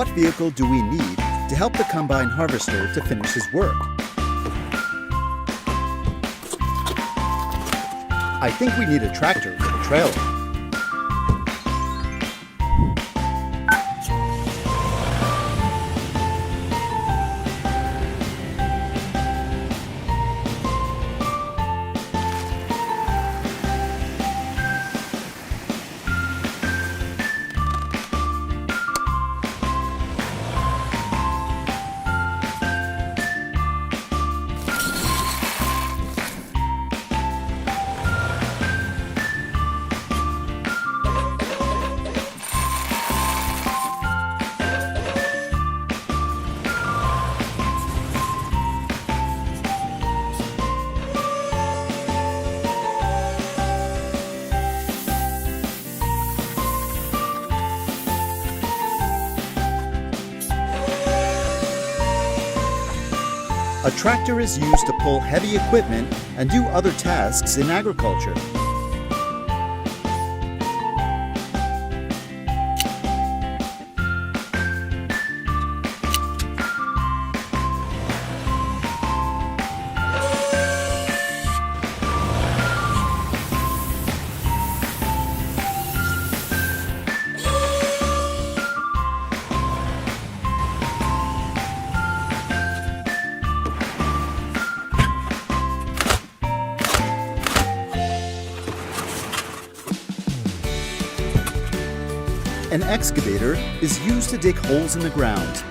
What vehicle do we need to help the combine harvester to finish his work? I think we need a tractor with a trailer. A tractor is used to pull heavy equipment and do other tasks in agriculture. An excavator is used to dig holes in the ground.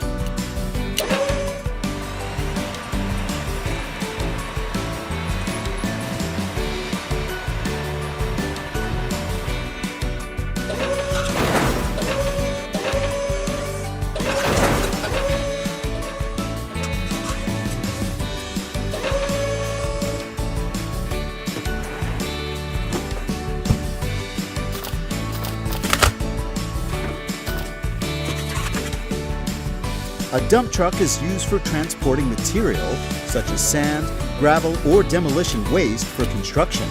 A dump truck is used for transporting material such as sand, gravel, or demolition waste for construction.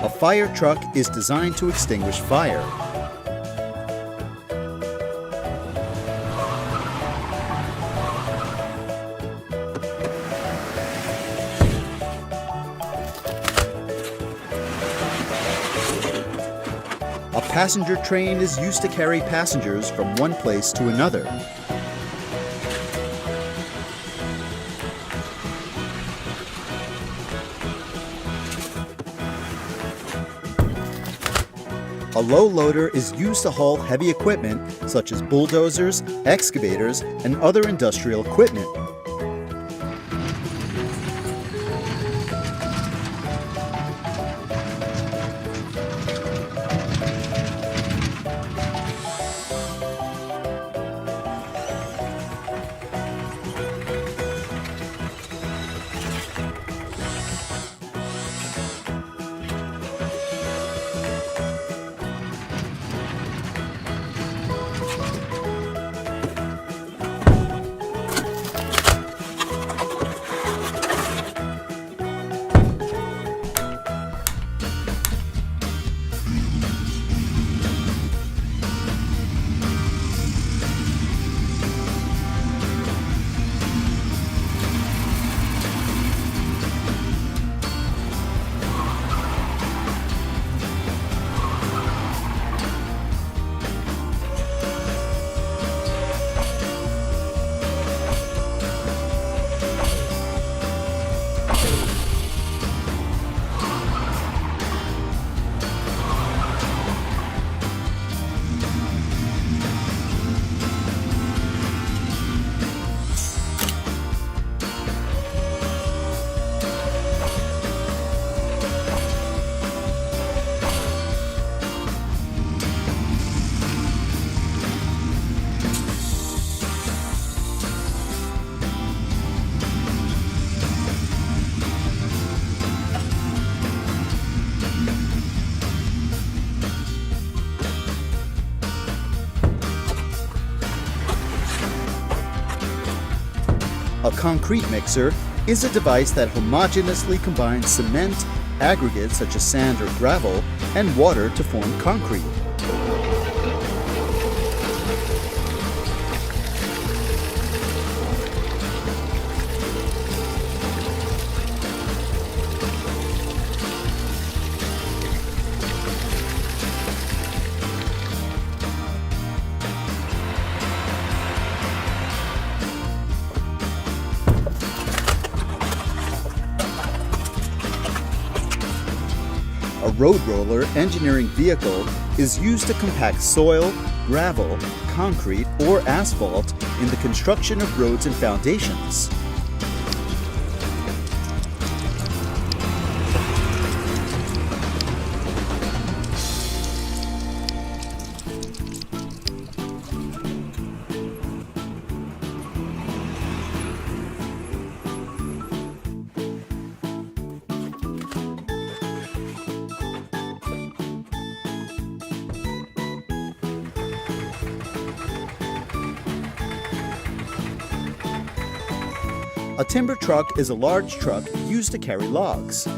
A fire truck is designed to extinguish fire. A passenger train is used to carry passengers from one place to another. A low loader is used to haul heavy equipment such as bulldozers, excavators, and other industrial equipment. A concrete mixer is a device that homogeneously combines cement, aggregates such as sand or gravel, and water to form concrete. A road roller engineering vehicle is used to compact soil, gravel, concrete, or asphalt in the construction of roads and foundations. A timber truck is a large truck used to carry logs.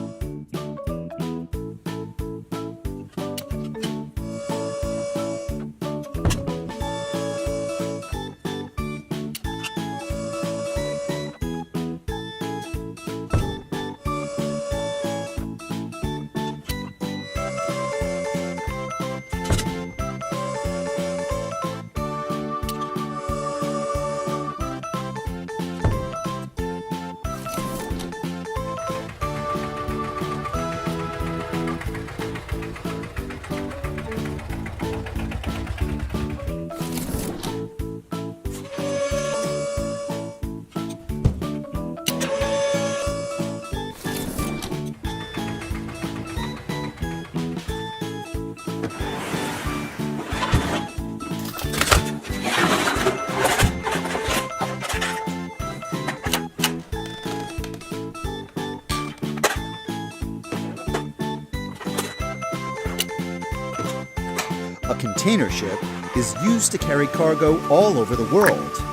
A container ship is used to carry cargo all over the world.